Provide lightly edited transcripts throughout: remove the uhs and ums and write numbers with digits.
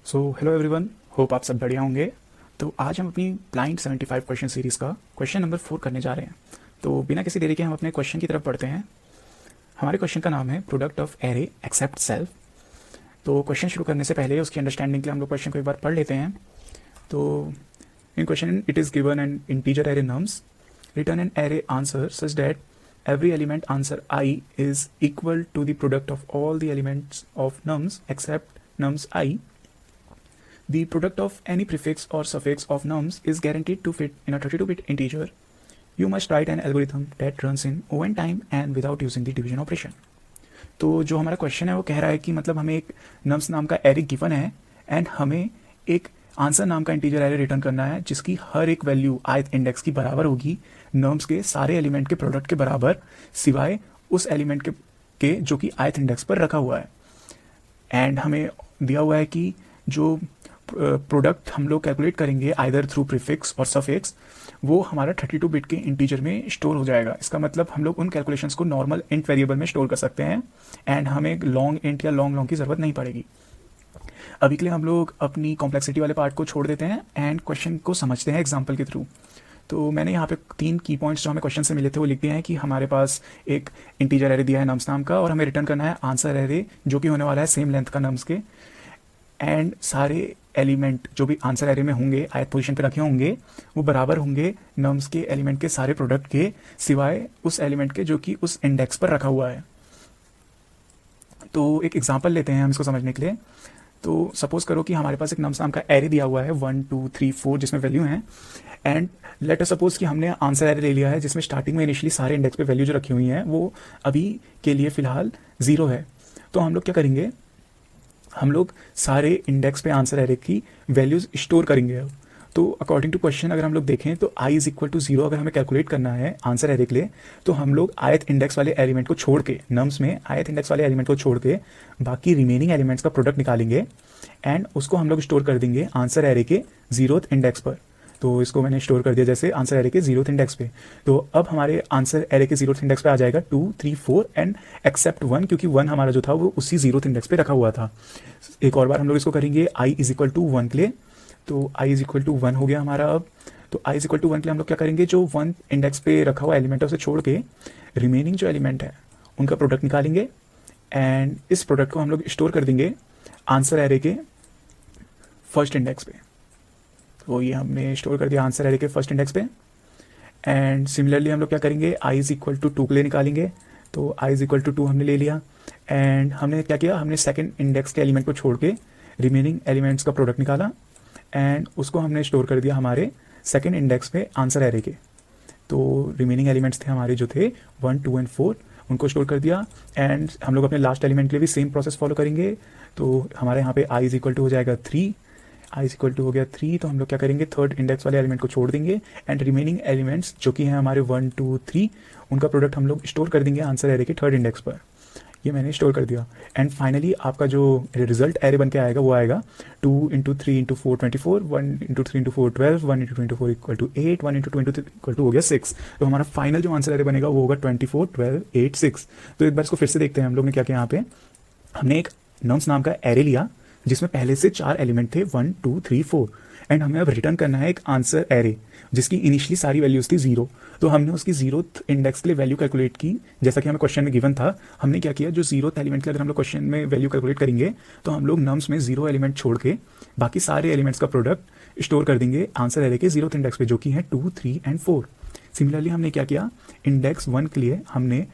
So hello everyone, hope आप सब बढ़िया होंगे। तो आज हम अपनी ब्लाइंड 75 क्वेश्चन सीरीज़ का क्वेश्चन नंबर 4 करने जा रहे हैं। तो बिना किसी देरी के हम अपने क्वेश्चन की तरफ बढ़ते हैं। हमारे क्वेश्चन का नाम है product of array except self. तो क्वेश्चन शुरू करने से पहले उसकी अंडरस्टैंडिंग के लिए हम लोग क्वेश्चन को एक बार पढ़ लेते हैं। तो in question it is given an integer array nums, return an array answer such that every element answer I is equal to the product of all the elements of nums except nums I. The product of any prefix or suffix of nums is guaranteed to fit in a 32-bit integer. You must write an algorithm that runs in O(n) time and without using the division operation. तो जो हमारा question है वो कह रहा है कि मतलब हमें एक nums नाम का एरे गिवन है एंड हमें एक आंसर नाम का इंटीजर एरे रिटर्न करना है जिसकी हर एक वैल्यू ith इंडेक्स की बराबर होगी नम्स के सारे एलिमेंट के प्रोडक्ट के बराबर, सिवाय उस एलिमेंट के जो कि ith इंडेक्स पर रखा हुआ है। एंड हमें दिया हुआ है कि जो प्रोडक्ट हम लोग कैलकुलेट करेंगे आइदर थ्रू प्रीफिक्स और सफिक्स, वो हमारा 32 बिट के इंटीजर में स्टोर हो जाएगा। इसका मतलब हम लोग उन कैलकुलेशंस को नॉर्मल इंट वेरिएबल में स्टोर कर सकते हैं एंड हमें लॉन्ग इंट या लॉन्ग की ज़रूरत नहीं पड़ेगी। अभी के लिए हम लोग अपनी कॉम्प्लेक्सिटी वाले पार्ट को छोड़ देते हैं एंड क्वेश्चन को समझते हैं एग्जाम्पल के थ्रू। तो मैंने यहाँ पे 3 की पॉइंट्स जो हमें क्वेश्चन से मिले थे वो लिख दिए हैं कि हमारे पास एक इंटीजर एरे दिया है नम्स नाम का और हमें रिटर्न करना है आंसर एरे जो कि होने वाला है सेम लेंथ का नम्स के, एंड सारे एलिमेंट जो भी आंसर एरे में होंगे ith पोजीशन पे रखे होंगे वो बराबर होंगे नम्स के एलिमेंट के सारे प्रोडक्ट के, सिवाय उस एलिमेंट के जो कि उस इंडेक्स पर रखा हुआ है। तो एक एग्जांपल लेते हैं हम इसको समझने के लिए। तो सपोज करो कि हमारे पास एक नम्स नाम का एरे दिया हुआ है 1 2 3 4 जिसमें वैल्यू हैं, एंड लेट अस सपोज कि हमने आंसर एरे ले लिया है जिसमें स्टार्टिंग में इनिशियली सारे इंडेक्स पे वैल्यू जो रखी हुई हैं वो अभी के लिए फ़िलहाल 0 है। तो हम लोग क्या करेंगे, हम लोग सारे इंडेक्स पे आंसर एरे की वैल्यूज स्टोर करेंगे। तो अकॉर्डिंग टू क्वेश्चन अगर हम लोग देखें तो i इज इक्वल टू 0 अगर हमें कैलकुलेट करना है आंसर एरे के लिए, तो हम लोग ith इंडेक्स वाले एलिमेंट को छोड़ के, नम्स में ith इंडेक्स वाले एलिमेंट को छोड़ के बाकी रिमेनिंग एलिमेंट्स का प्रोडक्ट निकालेंगे एंड उसको हम लोग स्टोर कर देंगे आंसर एरे के 0th इंडेक्स पर। तो इसको मैंने स्टोर कर दिया जैसे आंसर एरे के 0th इंडेक्स पे। तो अब हमारे आंसर एरे के 0th इंडेक्स पे आ जाएगा 2 3 4 एंड एक्सेप्ट 1, क्योंकि 1 हमारा जो था वो उसी 0th इंडेक्स पे रखा हुआ था। एक और बार हम लोग इसको करेंगे i इज इक्वल टू 1 के लिए। तो i इज इक्वल टू 1 हो गया हमारा। अब तो i इज इक्वल टू 1 के लिए हम लोग क्या करेंगे, जो 1 इंडेक्स पे रखा हुआ एलिमेंट है उसे छोड़ के रिमेनिंग जो एलिमेंट है उनका प्रोडक्ट निकालेंगे एंड इस प्रोडक्ट को हम लोग स्टोर कर देंगे आंसर एरे के फर्स्ट इंडेक्स पे। तो ये हमने स्टोर कर दिया आंसर एरे के फर्स्ट इंडेक्स पे। एंड सिमिलरली हम लोग क्या करेंगे, i इज इक्वल टू 2 के लिए निकालेंगे। तो i इज इक्वल टू 2 हमने ले लिया एंड हमने क्या किया, हमने सेकंड इंडेक्स के एलिमेंट को छोड़ के रिमेनिंग एलिमेंट्स का प्रोडक्ट निकाला एंड उसको हमने स्टोर कर दिया हमारे सेकंड इंडेक्स पे आंसर एरे के। तो रिमेनिंग एलिमेंट्स थे हमारे जो थे 1 2 एंड 4, उनको स्टोर कर दिया एंड हम लोग अपने लास्ट एलिमेंट के लिए भी सेम प्रोसेस फॉलो करेंगे। तो हमारे यहाँ पे i इज इक्वल टू हो जाएगा 3, i इज इक्वल टू हो गया 3। तो हम लोग क्या करेंगे, थर्ड इंडेक्स वाले एलिमेंट को छोड़ देंगे एंड रिमेनिंग एलिमेंट्स जो कि हैं हमारे 1 2 3 उनका प्रोडक्ट हम लोग स्टोर कर देंगे आंसर एरे के थर्ड इंडेक्स पर। ये मैंने स्टोर कर दिया एंड फाइनली आपका जो रिजल्ट एरे बन के आएगा वो आएगा 2 × 3 × 4 24, 1 × 3 × 4 12, 1 × 2 × 4 इक्वल टू 8, 1 × 2 × 3 इक्वल टू हो गया 6। तो हमारा फाइनल जो आंसर एरे बनेगा वो होगा 24 12 8 6। तो एक बार इसको फिर से देखते हैं हम लोग ने क्या किया। यहाँ पे हमने एक नम्स नाम का एरे लिया जिसमें पहले से 4 एलिमेंट थे 1 2 3 4 एंड हमें अब रिटर्न करना है एक आंसर एरे जिसकी इनिशियली सारी वैल्यूज थी 0। तो हमने उसकी 0th इंडेक्स के लिए वैल्यू कैलकुलेट की जैसा कि हमें क्वेश्चन में गिवन था। हमने क्या किया, जो 0th एलिमेंट के लिए अगर हम लोग क्वेश्चन में वैल्यू कैलकुलेट करेंगे तो हम लोग नम्स में 0 एलिमेंट छोड़ के बाकी सारे एलिमेंट्स का प्रोडक्ट स्टोर कर देंगे आंसर एरे के 0th इंडेक्स पे जो कि है 2 3 एंड 4। सिमिलरली हमने क्या किया, इंडेक्स 1 के लिए हमने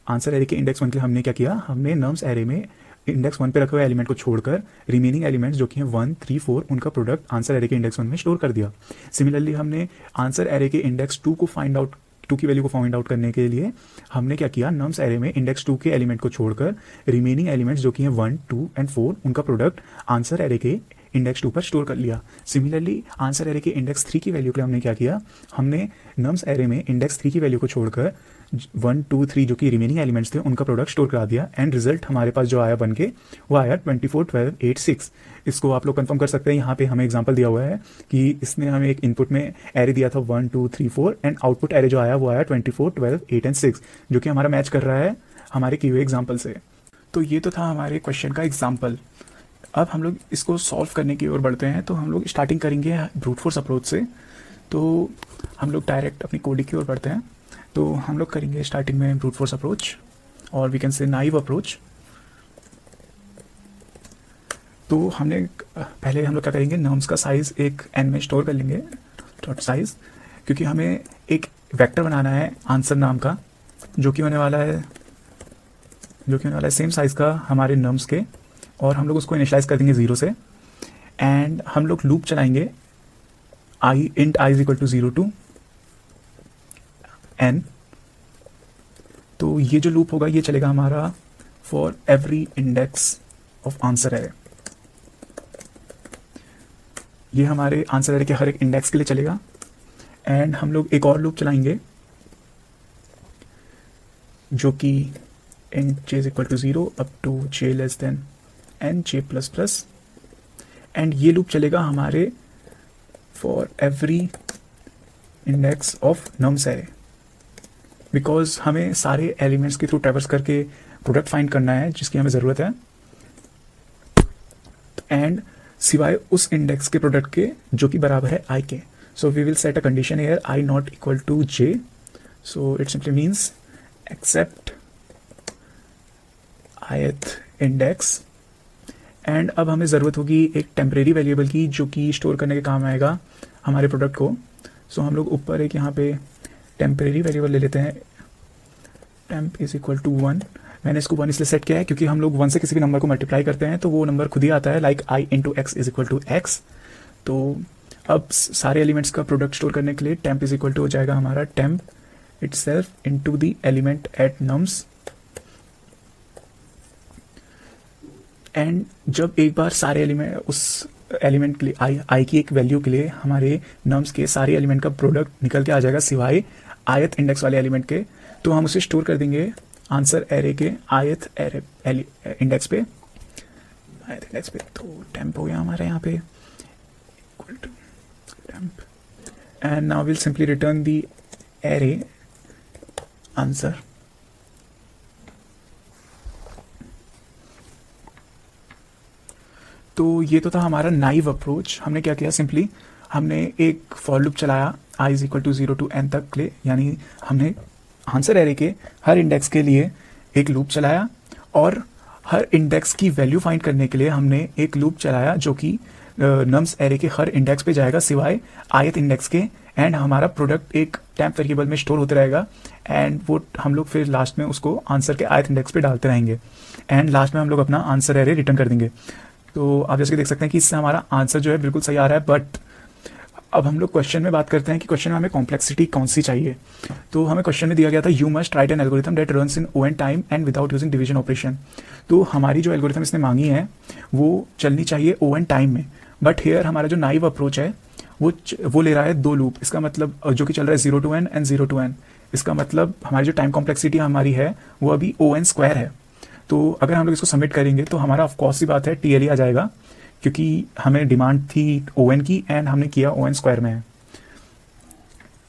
आंसर एरे के इंडेक्स 1 के लिए हमने क्या किया, हमने नम्स एरे में इंडेक्स 1 पे रखे हुए एलिमेंट को छोड़कर रिमेनिंग एलिमेंट्स जो कि हैं 1 3 4 उनका प्रोडक्ट आंसर एरे के इंडेक्स 1 में स्टोर कर दिया। सिमिलरली हमने आंसर एरे के इंडेक्स 2 को फाइंड आउट 2 की वैल्यू को फाइंड आउट करने के लिए हमने क्या किया, नम्स एरे में इंडेक्स 2 के एलिमेंट को छोड़कर रिमेनिंग एलिमेंट्स जो कि हैं 1 2 एंड 4 उनका प्रोडक्ट आंसर एरे के इंडेक्स 2 पर स्टोर कर लिया। सिमिलरली आंसर एरे के इंडेक्स 3 की वैल्यू के लिए हमने क्या किया, हमने नम्स एरे में इंडेक्स 3 की वैल्यू को छोड़कर 1 2 3 जो कि रिमेनिंग एलिमेंट्स थे उनका प्रोडक्ट स्टोर करा दिया एंड रिजल्ट हमारे पास जो आया बन के वो आया 24 12 8 6। इसको आप लोग कंफर्म कर सकते हैं। यहाँ पे हमें एग्जांपल दिया हुआ है कि इसने हमें एक इनपुट में एरे दिया था 1 2 3 4 एंड आउटपुट एरे जो आया वो आया 24 12 8 एंड 6, जो कि हमारा मैच कर रहा है हमारे किए हुए एग्जाम्पल से। तो ये तो था हमारे क्वेश्चन का एग्जाम्पल। अब हम लोग इसको सॉल्व करने की ओर बढ़ते हैं। तो हम लोग स्टार्टिंग करेंगे ब्रूट फोर्स अप्रोच से। तो हम लोग डायरेक्ट अपनी कोडिंग की ओर बढ़ते हैं। तो हम लोग करेंगे स्टार्टिंग में ब्रूट फोर्स अप्रोच, और we can say naive approach. तो हमने पहले हम लोग क्या करेंगे, नम्स का साइज़ एक n में स्टोर कर लेंगे, डॉट साइज़, क्योंकि हमें एक वेक्टर बनाना है आंसर नाम का, जो कि होने वाला है सेम साइज़ का हमारे नम्स के, और हम लोग उसको इनिशियलाइज कर देंगे 0 से। एंड हम लोग लूप चलाएंगे int i is equal to 0 to n। तो ये जो लूप होगा ये चलेगा हमारा for every index of answer array. ये हमारे आंसर एरे के हर एक इंडेक्स के लिए चलेगा। एंड हम लोग एक और लूप चलाएंगे जो कि int j is equal to 0 up to j less than n j plus plus. And ये लूप चलेगा हमारे for every index of nums array, because हमें सारे एलिमेंट्स के थ्रू ट्रैवर्स करके प्रोडक्ट फाइंड करना है जिसकी हमें ज़रूरत है, एंड सिवाय उस इंडेक्स के प्रोडक्ट के जो कि बराबर है i के। So we will set a condition here i not equal to j। So it simply means except ith index. And अब हमें ज़रूरत होगी एक टेम्परेरी वेरिएबल की जो कि स्टोर करने के काम आएगा हमारे प्रोडक्ट को। सो हम लोग ऊपर एक यहाँ पे टेम्परेरी वेरिएबल ले लेते हैं, temp इज इक्वल टू 1। मैंने इसको 1 इसलिए सेट किया है क्योंकि हम लोग 1 से किसी भी नंबर को मल्टीप्लाई करते हैं तो वो नंबर खुद ही आता है, like i into X is equal to X. तो अब सारे एलिमेंट्स का प्रोडक्ट स्टोर करने के लिए temp इज इक्वल टू हो जाएगा हमारा temp itself into the element at nums। And जब एक बार सारे एलिमेंट उस एलिमेंट के लिए i की एक वैल्यू के लिए हमारे nums के सारे एलिमेंट का प्रोडक्ट निकल के आ जाएगा सिवाय ith इंडेक्स वाले एलिमेंट के, तो हम उसे स्टोर कर देंगे आंसर एरे के ith एरे इंडेक्स पे, तो temp हो गया हमारे यहाँ पे equal to temp। And now will simply return the array answer. तो ये तो था हमारा नाइव अप्रोच। हमने क्या किया, सिंपली हमने एक फॉर लूप चलाया i is equal to 0 to n तक के लिए, यानी हमने आंसर एरे के हर इंडेक्स के लिए एक लूप चलाया, और हर इंडेक्स की वैल्यू फाइंड करने के लिए हमने एक लूप चलाया जो कि नम्स एरे के हर इंडेक्स पे जाएगा सिवाय ith इंडेक्स के। एंड हमारा प्रोडक्ट एक टेम्प वेरिएबल में स्टोर होते रहेगा, एंड वो हम लोग फिर लास्ट में उसको आंसर के ith इंडेक्स पे डालते रहेंगे, एंड लास्ट में हम लोग अपना आंसर एरे रिटर्न कर देंगे। तो आप जैसे कि देख सकते हैं कि इससे हमारा आंसर जो है बिल्कुल सही आ रहा है। बट अब हम लोग क्वेश्चन में बात करते हैं कि क्वेश्चन में हमें कॉम्प्लेक्सिटी कौन सी चाहिए। तो हमें क्वेश्चन में दिया गया था you must write an algorithm that runs in O time and without using division operation. तो हमारी जो एल्गोरिथम इसने मांगी है वो चलनी चाहिए O टाइम में, बट हेयर हमारा जो नाइव अप्रोच है वो ले रहा है 2 लूप, इसका मतलब जो कि चल रहा है 0 to n and 0 to n। इसका मतलब हमारी जो टाइम कॉम्प्लेक्सिटी हमारी है वो अभी O(n)² है। तो अगर हम लोग इसको सबमिट करेंगे तो हमारा ऑफकोर्स सी बात है TLE आ जाएगा, क्योंकि हमें डिमांड थी O(n) की एंड हमने किया O(n)² में है।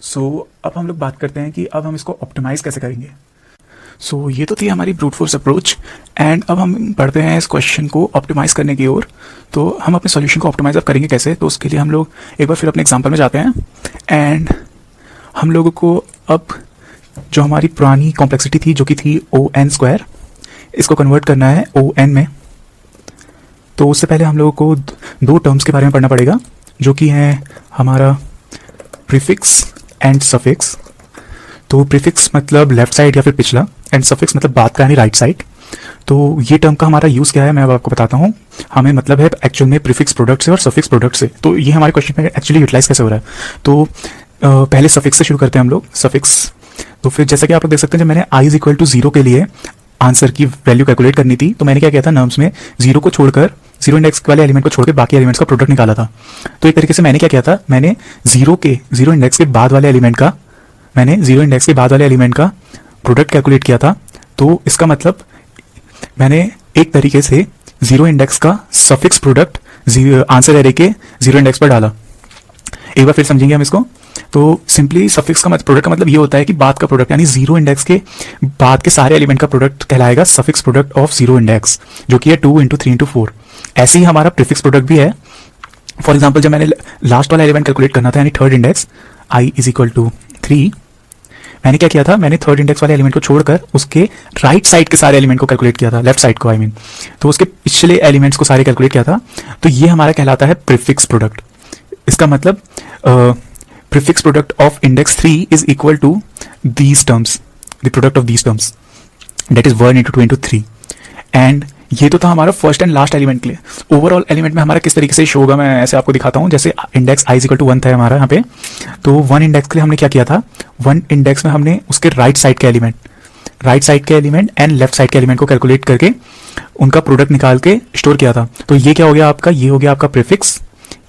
सो अब हम लोग बात करते हैं कि अब हम इसको ऑप्टिमाइज कैसे करेंगे। सो ये तो थी हमारी ब्रूट फोर्स अप्रोच, एंड अब हम बढ़ते हैं इस क्वेश्चन को ऑप्टिमाइज करने की ओर। तो हम अपने सॉल्यूशन को ऑप्टिमाइज अब करेंगे कैसे, तो उसके लिए हम लोग एक बार फिर अपने एग्जाम्पल में जाते हैं। एंड हम लोगों को अब जो हमारी पुरानी कॉम्प्लेक्सिटी थी जो कि थी O(n)², इसको कन्वर्ट करना है O(n) में। तो उससे पहले हम लोगों को 2 टर्म्स के बारे में पढ़ना पड़ेगा जो कि है हमारा प्रीफिक्स एंड सफिक्स। तो प्रीफिक्स मतलब लेफ्ट साइड या फिर पिछला, एंड सफिक्स मतलब बात का यानी राइट साइड। तो ये टर्म का हमारा यूज़ क्या है मैं अब आपको बताता हूँ। हमें मतलब है एक्चुअल में प्रीफिक्स प्रोडक्ट से और सफिक्स प्रोडक्ट से। तो ये हमारे क्वेश्चन में एक्चुअली यूटिलाइज कैसे हो रहा है। तो पहले सफिक्स से शुरू करते हैं हम लोग, सफिक्स। तो फिर जैसा कि आप लोग देख सकते हैं जब मैंने i इज इक्वल टू 0 के लिए आंसर की वैल्यू कैलकुलेट करनी थी तो मैंने क्या किया था, नम्स में 0 को छोड़कर 0 इंडेक्स वाले एलिमेंट को छोड़कर बाकी एलिमेंट्स का प्रोडक्ट निकाला था। तो एक तरीके से मैंने क्या किया था, मैंने 0 इंडेक्स के बाद वाले एलिमेंट का प्रोडक्ट कैलकुलेट किया था। तो इसका मतलब मैंने एक तरीके से 0 इंडेक्स का सफिक्स प्रोडक्ट आंसर एरे के 0 इंडेक्स पर डाला। एक बार फिर समझेंगे हम इसको। तो सिंपली सफिक्स का प्रोडक्ट का मतलब ये होता है कि बाद का प्रोडक्ट, यानी 0 इंडेक्स के बाद के सारे एलिमेंट का प्रोडक्ट कहलाएगा सफिक्स प्रोडक्ट ऑफ 0 इंडेक्स, जो कि है 2 × 3 × 4। ऐसे ही हमारा प्रीफिक्स प्रोडक्ट भी है। फॉर एग्जाम्पल जब मैंने लास्ट वाला एलिमेंट कैलकुलेट करना था, यानी third index i is equal to 3, मैंने क्या किया था, मैंने थर्ड इंडेक्स वाले एलिमेंट को छोड़कर उसके राइट साइड के सारे एलिमेंट को कैलकुलेट किया था, लेफ्ट साइड को आई मीन, तो उसके पिछले एलिमेंट्स को सारे कैलकुलेट किया था। तो ये हमारा कहलाता है प्रीफिक्स प्रोडक्ट। इसका मतलब prefix product of index 3 is equal to these terms, the product of these terms, that is 1 into 2 into 3। And ये तो था हमारा फर्स्ट एंड लास्ट एलिमेंट के लिए। ओवरऑल एलिमेंट में हमारा किस तरीके से शो होगा मैं ऐसे आपको दिखाता हूँ। जैसे इंडेक्स i इक्वल टू 1 था हमारा यहाँ पे, तो 1 इंडेक्स के लिए हमने क्या किया था, 1 इंडेक्स में हमने उसके राइट साइड के एलिमेंट एंड लेफ्ट साइड के एलिमेंट को कैलकुलेट करके उनका प्रोडक्ट निकाल के स्टोर किया था। तो ये क्या हो गया आपका, ये हो गया आपका प्रीफिक्स,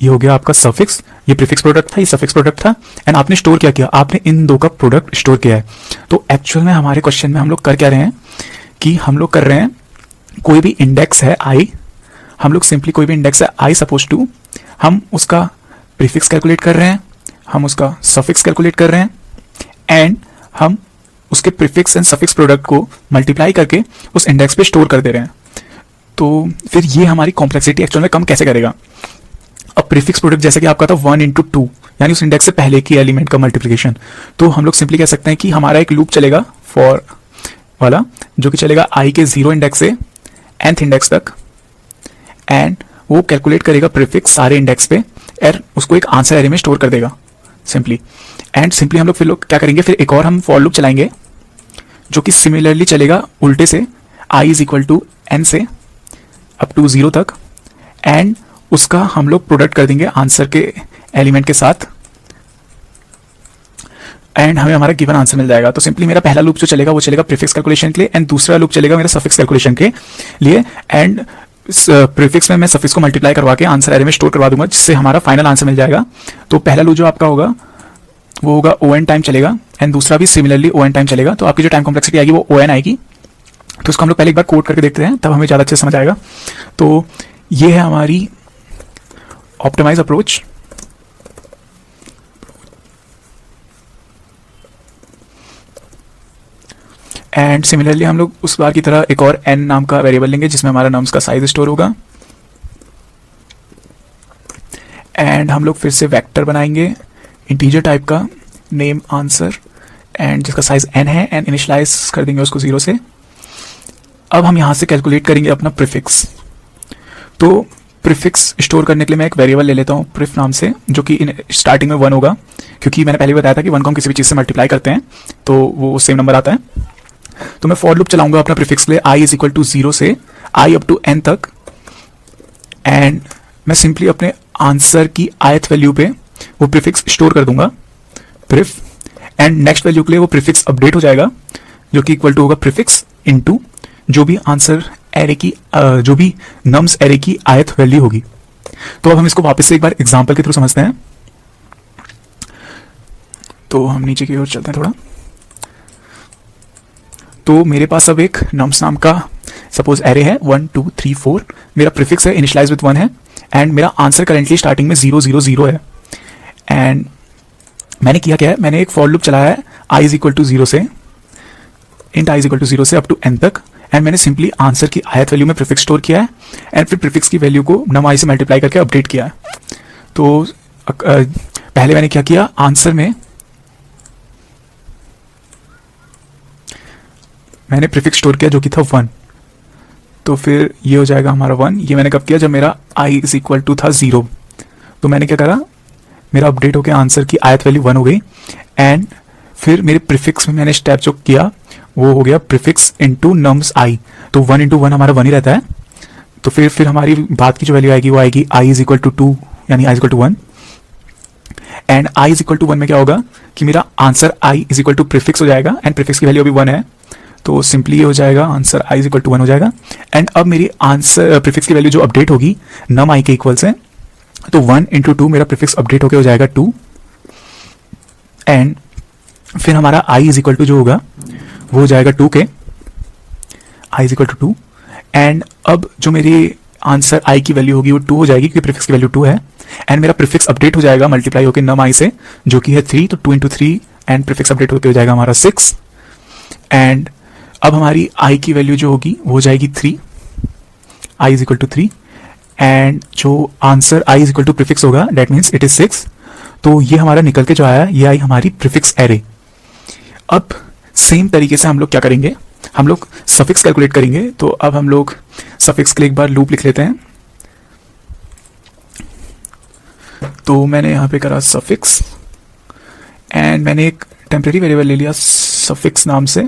ये हो गया आपका सफिक्स। ये प्रीफिक्स प्रोडक्ट था, ये सफिक्स प्रोडक्ट था, एंड आपने स्टोर क्या किया, आपने इन दो का प्रोडक्ट स्टोर किया है। तो एक्चुअल में हमारे क्वेश्चन में हम लोग कर क्या रहे हैं कि हम लोग कर रहे हैं, कोई भी इंडेक्स है i, हम लोग सिंपली कोई भी इंडेक्स है i सपोज टू, हम उसका प्रीफिक्स कैलकुलेट कर रहे हैं, हम उसका सफिक्स कैलकुलेट कर रहे हैं, एंड हम उसके प्रीफिक्स एंड सफिक्स प्रोडक्ट को मल्टीप्लाई करके उस इंडेक्स पे स्टोर कर दे रहे हैं। तो फिर ये हमारी कॉम्प्लेक्सिटी एक्चुअल में कम कैसे करेगा। अब प्रीफिक्स प्रोडक्ट जैसे कि आपका था 1 into 2, यानी उस इंडेक्स से पहले की एलिमेंट का मल्टीप्लिकेशन, तो हम लोग सिंपली कह सकते हैं कि हमारा एक लूप चलेगा फॉर वाला, जो कि चलेगा i के 0 इंडेक्स से nth इंडेक्स तक, एंड वो कैलकुलेट करेगा प्रीफिक्स सारे इंडेक्स पे और उसको एक आंसर एरे में स्टोर कर देगा सिंपली। एंड सिंपली हम लोग फिर क्या करेंगे, फिर एक और हम फॉर लूप चलाएंगे जो कि सिमिलरली चलेगा उल्टे से, i is equal to n से अप टू 0 तक, एंड उसका हम लोग प्रोडक्ट कर देंगे आंसर के एलिमेंट के साथ, एंड हमें हमारा गिवन आंसर मिल जाएगा। तो सिंपली मेरा पहला लूप जो चलेगा वो चलेगा प्रीफिक्स कैलकुलेशन के लिए, एंड दूसरा लूप चलेगा मेरा सफिक्स कैलकुलेशन के लिए, एंड प्रीफिक्स में मैं सफिक्स को मल्टीप्लाई करवा के आंसर एरे में स्टोर करवा दूंगा, जिससे हमारा फाइनल आंसर मिल जाएगा। तो पहला लूप जो आपका होगा वो होगा ON टाइम चलेगा, एंड दूसरा भी सिमिलरली ON टाइम चलेगा। तो आपकी जो टाइम कॉम्प्लेक्सिटी आएगी वो ON आएगी। तो इसको हम लोग पहले एक बार कोड करके देखते हैं, तब हमें ज़्यादा अच्छे समझ आएगा। तो ये है हमारी ऑप्टिमाइज अप्रोच। एंड सिमिलरली हम लोग उस बार की तरह एक और n नाम का वेरिएबल लेंगे जिसमें हमारा नम्स का साइज स्टोर होगा, एंड हम लोग फिर से वेक्टर बनाएंगे इंटीजर टाइप का, नेम आंसर, एंड जिसका साइज n है, एंड इनिशियलाइज कर देंगे उसको 0 से। अब हम यहाँ से कैलकुलेट करेंगे अपना प्रीफिक्स। तो प्रीफिक्स स्टोर करने के लिए मैं एक वेरिएबल ले लेता हूँ प्रिफ नाम से, जो कि स्टार्टिंग में 1 होगा, क्योंकि मैंने पहले बताया था कि 1 को हम किसी भी चीज़ से मल्टीप्लाई करते हैं तो वो सेम नंबर आता है। तो मैं फॉर लूप चलाऊंगा अपना प्रीफिक्स के लिए i इज इक्वल टू 0 से i अप टू n तक, एंड मैं सिंपली अपने आंसर की ith वैल्यू पे वो प्रीफिक्स स्टोर कर दूंगा प्रिफ, एंड नेक्स्ट वैल्यू के लिए वो प्रीफिक्स अपडेट हो जाएगा, जो कि इक्वल टू होगा प्रीफिक्स इनटू जो भी आंसर एरे की जो भी नम्स एरे की ith वैल्यू होगी। तो अब हम इसको वापस से एक बार एग्जांपल के थ्रू समझते हैं। तो हम नीचे की ओर चलते हैं थोड़ा। तो मेरे पास अब एक नम्स नाम का सपोज एरे है 1 2 3 4, मेरा प्रीफिक्स है इनिशियलाइज विद 1 है, एंड मेरा आंसर करेंटली स्टार्टिंग में 0 0 0 है। एंड मैंने किया क्या है, मैंने एक फॉर लूप चलाया है i इज इक्वल टू 0 से, int i is equal to 0 से अप टू n तक, एंड मैंने सिंपली आंसर की ith वैल्यू में प्रीफिक्स स्टोर किया है, एंड फिर प्रीफिक्स की वैल्यू को num i से मल्टीप्लाई करके अपडेट किया है। तो पहले मैंने क्या किया, आंसर में मैंने प्रीफिक्स स्टोर किया जो कि था 1, तो फिर ये हो जाएगा हमारा 1। ये मैंने कब किया, जब मेरा i इज इक्वल टू था 0। तो मैंने क्या करा, मेरा अपडेट होकर आंसर की ith वैल्यू 1 हो गई, एंड फिर मेरे प्रीफिक्स में मैंने स्टेप जो किया वो हो गया प्रीफिक्स इनटू नम्स i। तो 1 into 1 हमारा 1 ही रहता है। तो फिर हमारी बात की जो वैल्यू आएगी वो आएगी i इज इक्वल टू 2, यानी i is equal to 1, and i is equal to 1 में क्या होगा कि मेरा answer i is equal to prefix हो जाएगा, एंड प्रीफिक्स की वैल्यू अभी 1 है, तो सिंपली ये हो जाएगा answer i is equal to 1 हो जाएगा। एंड अब मेरी आंसर प्रीफिक्स की वैल्यू जो अपडेट होगी नम i के इक्वल से, तो 1 into 2 मेरा प्रीफिक्स अपडेट होके हो जाएगा 2, एंड फिर हमारा i इज इक्वल टू जो होगा वो हो जाएगा 2 के, i is equal to 2, and अब जो मेरी आंसर i की वैल्यू होगी वो 2 हो जाएगी क्योंकि प्रीफिक्स की वैल्यू 2 है, एंड मेरा प्रीफिक्स अपडेट हो जाएगा मल्टीप्लाई होकर नम i से जो कि है 3, तो 2 into 3, एंड प्रीफिक्स अपडेट होकर हो जाएगा हमारा 6, एंड अब हमारी i की वैल्यू जो होगी वो हो जाएगी 3, i is equal to 3, and जो answer I is equal to prefix होगा दैट मीन्स इट इज 6। तो ये हमारा निकल के जो आया ये आई हमारी प्रीफिक्स एरे। अब सेम तरीके से हम लोग क्या करेंगे, हम लोग सफिक्स कैलकुलेट करेंगे। तो अब हम लोग सफिक्स के लिए एक बार लूप लिख लेते हैं। तो मैंने यहाँ पे करा सफिक्स एंड मैंने एक टेम्परेरी वेरिएबल ले लिया सफिक्स नाम से,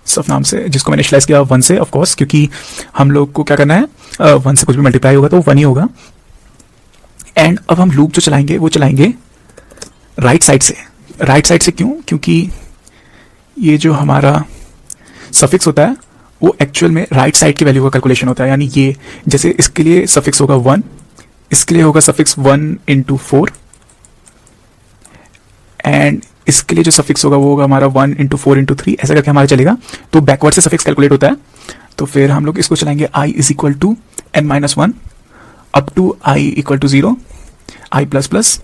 सफ नाम से, जिसको मैंने इनिशियलाइज किया 1 से ऑफ कोर्स, क्योंकि हम लोग को क्या करना है 1 से कुछ भी मल्टीप्लाई होगा तो 1 ही होगा। एंड अब हम लूप जो चलाएंगे वो चलाएंगे राइट साइड से। राइट साइड से क्यों? क्योंकि ये जो हमारा सफिक्स होता है वो एक्चुअल में राइट साइड की वैल्यू का कैलकुलेशन होता है। यानी ये जैसे इसके लिए सफिक्स होगा 1, इसके लिए होगा सफिक्स 1 into 4 एंड इसके लिए जो सफिक्स होगा वो होगा हमारा 1 into 4 into 3, ऐसा करके हमारा चलेगा। तो बैकवर्ड से सफिक्स कैलकुलेट होता है। तो फिर हम लोग इसको चलाएंगे i is equal to n-1 up to i equal to 0 i plus plus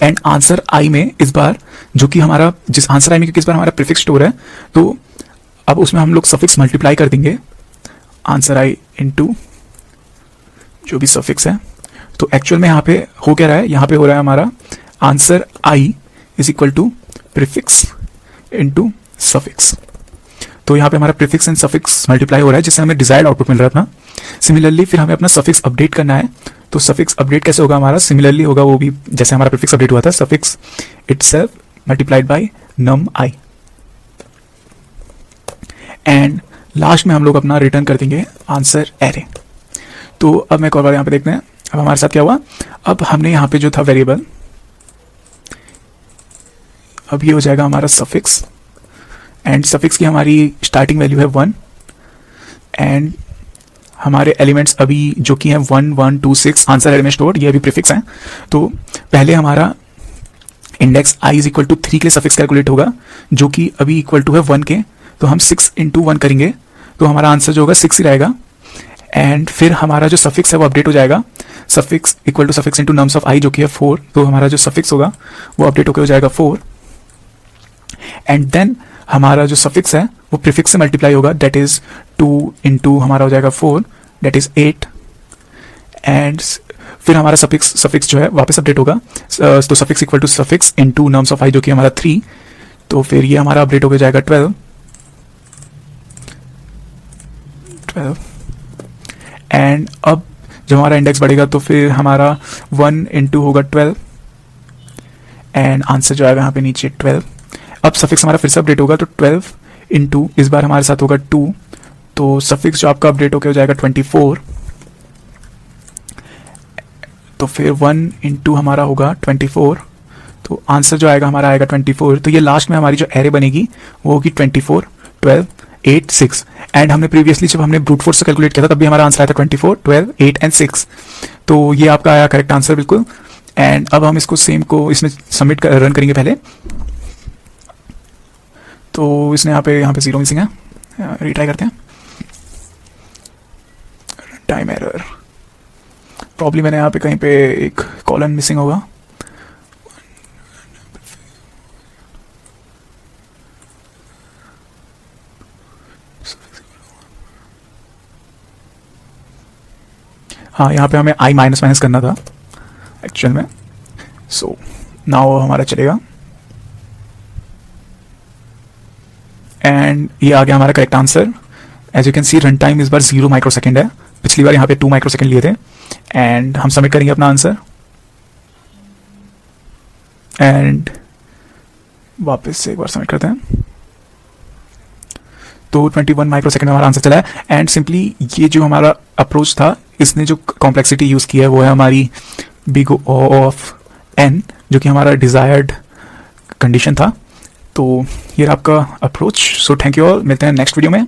and answer i में इस बार जो कि हमारा जिस आंसर i में क्योंकि इस बार हमारा प्रीफिक्स स्टोर है तो अब उसमें हम लोग सफिक्स मल्टीप्लाई कर देंगे आंसर i इनटू जो भी सफिक्स है। तो एक्चुअल में यहाँ पे हो क्या रहा है, यहाँ पे हो रहा है हमारा answer i is equal to prefix into suffix. तो यहाँ पे हमारा प्रीफिक्स एंड सफिक्स मल्टीप्लाई हो रहा है जिससे हमें डिजायर्ड आउटपुट मिल रहा है अपना। सिमिलरली फिर हमें अपना सफिक्स अपडेट करना है। तो सफिक्स अपडेट कैसे होगा हमारा, सिमिलरली होगा वो भी जैसे हमारा प्रीफिक्स अपडेट हुआ था, suffix itself multiplied by num i and last में हम लोग अपना रिटर्न कर देंगे आंसर एरे। तो अब मैं एक और बार यहाँ पे देखते हैं अब हमारे साथ क्या हुआ। अब हमने यहाँ पे जो था वेरिएबल, अब ये हो जाएगा हमारा सफिक्स एंड सफिक्स की हमारी स्टार्टिंग वैल्यू है 1 एंड हमारे एलिमेंट्स अभी जो कि हैं 1 1 2 6 आंसर एरे में स्टोर्ड, ये अभी प्रीफिक्स हैं। तो पहले हमारा index i is equal to 3 के लिए सफिक्स कैलकुलेट होगा जो कि अभी इक्वल टू है 1 के। तो हम 6 into 1 करेंगे तो हमारा आंसर जो होगा 6 ही रहेगा एंड फिर हमारा जो सफिक्स है वो अपडेट हो जाएगा suffix equal to suffix into nums of i जो कि है 4। तो हमारा जो सफिक्स होगा वो अपडेट होकर हो जाएगा 4 एंड देन हमारा जो सफिक्स है वो प्रीफिक्स से मल्टीप्लाई होगा दैट इज 2 into हमारा हो जाएगा 4 दैट इज 8 एंड फिर हमारा सफिक्स जो है वापस अपडेट होगा। तो suffix equal to suffix into nums of i जो कि हमारा 3। तो फिर ये हमारा अपडेट होकर जाएगा 12 एंड अब जब हमारा इंडेक्स बढ़ेगा तो फिर हमारा 1 into होगा 12 एंड आंसर जो आएगा यहाँ पे नीचे 12। अब सफिक्स हमारा फिर से अपडेट होगा तो 12 into इस बार हमारे साथ होगा 2। तो सफिक्स जो आपका अपडेट होकर हो जाएगा 24। तो फिर 1 into हमारा होगा 24। तो आंसर जो आएगा हमारा आएगा 24। तो ये लास्ट में हमारी जो एरे बनेगी वो होगी 24 12 8 6 एंड हमने प्रीवियसली जब हमने ब्रूट फोर्स से कैलकुलेट किया था तब भी हमारा आंसर आया था 24 12 8 एंड 6। तो ये आपका आया करेक्ट आंसर बिल्कुल। एंड अब हम इसको सेम को इसमें सबमिट रन करेंगे पहले। तो इसने यहाँ पे 0 मिसिंग है, रिट्राई करते हैं। टाइम एरर प्रॉब्लम मैंने यहाँ पे कहीं पे एक कॉलन मिसिंग होगा। हाँ यहाँ पे हमें i माइनस माइनस करना था एक्चुअल में। सो नाउ हमारा चलेगा एंड ये आ गया हमारा correct answer. As you can see run time इस बार 0 माइक्रोसेकंड है, पिछली बार यहाँ पे 2 माइक्रोसेकंड लिए थे। एंड हम सबमिट करेंगे अपना आंसर एंड वापस से एक बार सबमिट करते हैं। तो 21 माइक्रोसेकंड में हमारा आंसर चला है एंड सिंपली ये जो हमारा अप्रोच था इसने जो कॉम्प्लेक्सिटी यूज की है वो है हमारी बिग O ऑफ n जो कि हमारा डिजायर्ड कंडीशन था। तो ये आपका approach. So thank you all, मिलते हैं नेक्स्ट वीडियो में।